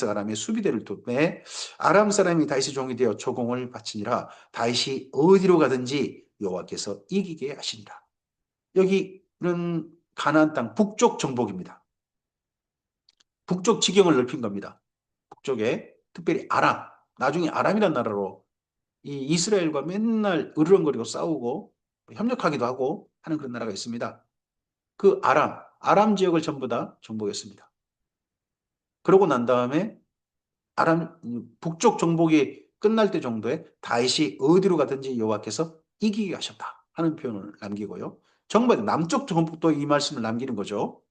아람의 수비대를 돕매 아람 사람이 다윗의 종이 되어 조공을 바치니라. 다윗이 어디로 가든지 여호와께서 이기게 하시니라. 여기는 가나안 땅 북쪽 정복입니다. 북쪽 지경을 넓힌 겁니다. 북쪽에 특별히 아람, 나중에 아람이란 나라로 이 이스라엘과 맨날 으르렁거리고 싸우고 협력하기도 하고 하는 그런 나라가 있습니다. 그 아람 지역을 전부 다 정복했습니다. 그러고 난 다음에 북쪽 정복이 끝날 때 정도에 다윗이 어디로 가든지 여호와께서 이기게 하셨다 하는 표현을 남기고요. 정말 남쪽 정복도 이 말씀을 남기는 거죠.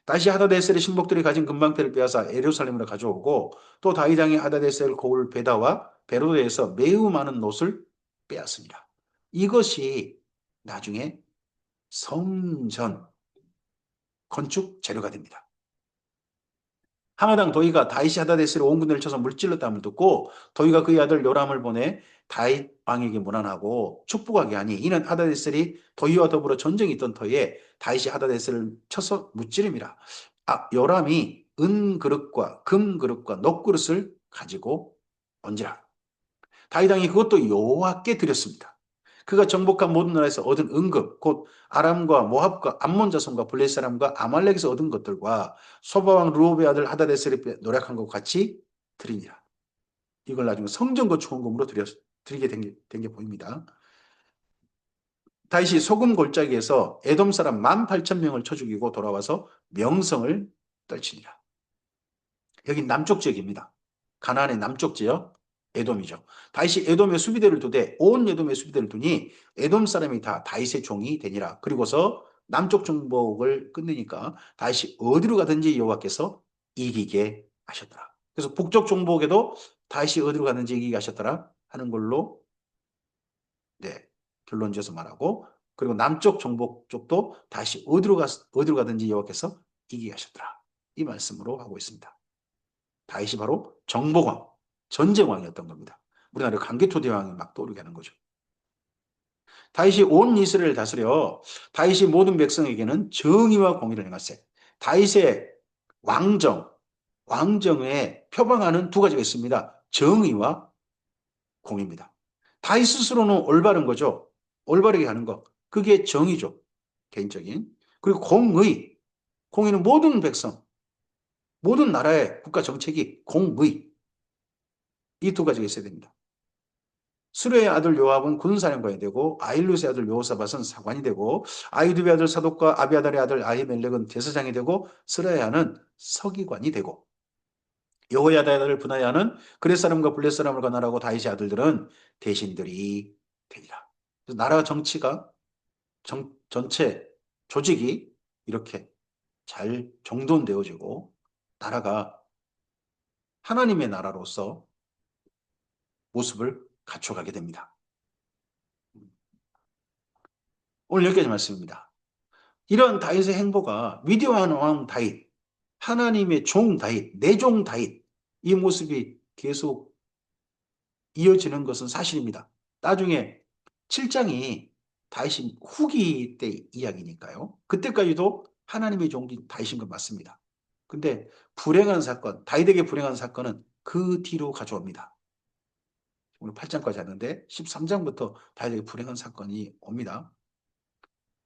다시 하다데셀의 신복들이 가진 금방패를 빼앗아 예루살렘으로 가져오고 또 다윗왕이 하다데셀 고을 베다와 베로드에서 매우 많은 옷을 빼앗습니다. 이것이 나중에 성전 건축 재료가 됩니다. 하마당 도이가 다윗이 하다데셀의 온 군대를 쳐서 물질렀다함을 듣고 도이가 그의 아들 요람을 보내 다윗 왕에게 문안하고 축복하게 하니 이는 하다데셀이 도이와 더불어 전쟁이 있던 터에 다윗이 하다데셀을 쳐서 무찌름이라. 요람이 은 그릇과 금 그릇과 녹 그릇을 가지고 온지라. 다윗 왕이 그것도 여호와께 드렸습니다. 그가 정복한 모든 나라에서 얻은 은급 곧 아람과 모압과 암몬 자손과 블레셋 사람과 아말렉에서 얻은 것들과 소바왕 루옵의 아들 하다데셀이 노력한 것 같이 드리니라. 이걸 나중에 성전 건축 헌금으로 드리게 된 게 보입니다. 다윗이 소금 골짜기에서 에돔 사람 18,000명을 쳐 죽이고 돌아와서 명성을 떨치니라. 여기 남쪽 지역입니다. 가나안의 남쪽 지역 에돔이죠. 다윗이 에돔의 수비대를 두되 온 에돔의 수비대를 두니 에돔 사람이 다 다윗의 종이 되니라. 그리고서 남쪽 정복을 끝내니까 다윗이 어디로 가든지 여호와께서 이기게 하셨더라. 그래서 북쪽 정복에도 다윗이 어디로 가든지 이기게 하셨더라 하는 걸로 네, 결론 지어서 말하고 그리고 남쪽 정복 쪽도 다시 어디로 가든지 여호와께서 이기게 하셨더라. 이 말씀으로 하고 있습니다. 다윗이 바로 정복왕, 전쟁왕이었던 겁니다. 우리나라 강개토대왕이 막 떠오르게 하는 거죠. 다윗이 온 이스라엘을 다스려 다윗이 모든 백성에게는 정의와 공의를 행하세. 다윗의 왕정에 표방하는 두 가지가 있습니다. 정의와 공의입니다. 다윗 스스로는 올바른 거죠. 올바르게 하는 것. 그게 정의죠. 개인적인. 그리고 공의는 모든 백성, 모든 나라의 국가 정책이 공의. 이 두 가지가 있어야 됩니다. 수레의 아들 요압은 군사령관이 되고 아일루스의 아들 요사밧은 사관이 되고 아이두의 아들 사독과 아비아달의 아들 아히멜렉은 대사장이 되고 스라야는 서기관이 되고 여호야다의 아들 분하야는 그렛 사람과 블렛 사람을 관할하고 다윗의 아들들은 대신들이 되니라. 나라 정치가 전체 조직이 이렇게 잘 정돈되어지고 나라가 하나님의 나라로서 모습을 갖춰가게 됩니다. 오늘 여기까지 말씀입니다. 이런 다윗의 행보가 위대한 왕 다윗, 하나님의 종 다윗, 내종 다윗, 이 모습이 계속 이어지는 것은 사실입니다. 나중에 7장이 다윗이 후기 때 이야기니까요. 그때까지도 하나님의 종이 다윗인 건 맞습니다. 근데 불행한 사건, 다윗에게 불행한 사건은 그 뒤로 가져옵니다. 오늘 8장까지 왔는데 13장부터 다윗에게 불행한 사건이 옵니다.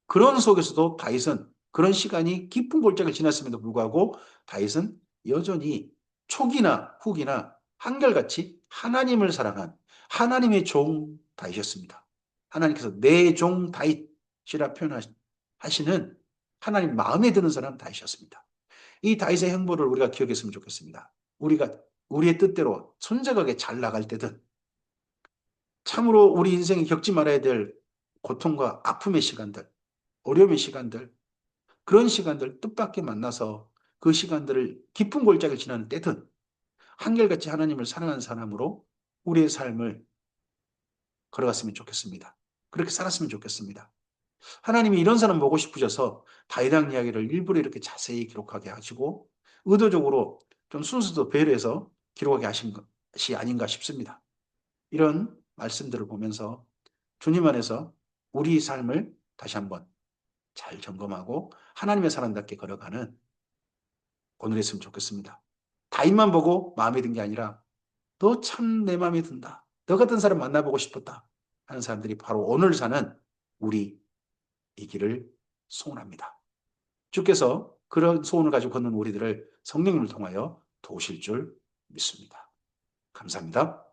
그런 속에서도 다윗은 그런 시간이 깊은 골짜기를 지났음에도 불구하고 다윗은 여전히 초기나 후기나 한결같이 하나님을 사랑한 하나님의 종 다윗이었습니다. 하나님께서 내 종 다윗이라 표현하시는 하나님 마음에 드는 사람 다윗이었습니다. 이 다윗의 행보를 우리가 기억했으면 좋겠습니다. 우리가 우리의 뜻대로 손재각에 잘 나갈 때든 참으로 우리 인생에 겪지 말아야 될 고통과 아픔의 시간들, 어려움의 시간들, 그런 시간들 뜻밖의 만나서 그 시간들을 깊은 골짜기를 지나는 때든 한결같이 하나님을 사랑하는 사람으로 우리의 삶을 걸어갔으면 좋겠습니다. 그렇게 살았으면 좋겠습니다. 하나님이 이런 사람 보고 싶으셔서 다이당 이야기를 일부러 이렇게 자세히 기록하게 하시고 의도적으로 좀 순서도 배려해서 기록하게 하신 것이 아닌가 싶습니다. 이런 말씀들을 보면서 주님 안에서 우리 삶을 다시 한번 잘 점검하고 하나님의 사람답게 걸어가는 오늘 했으면 좋겠습니다. 다윗만 보고 마음에 든 게 아니라 너 참 내 마음에 든다. 너 같은 사람 만나보고 싶었다. 하는 사람들이 바로 오늘 사는 우리이기를 소원합니다. 주께서 그런 소원을 가지고 걷는 우리들을 성령님을 통하여 도우실 줄 믿습니다. 감사합니다.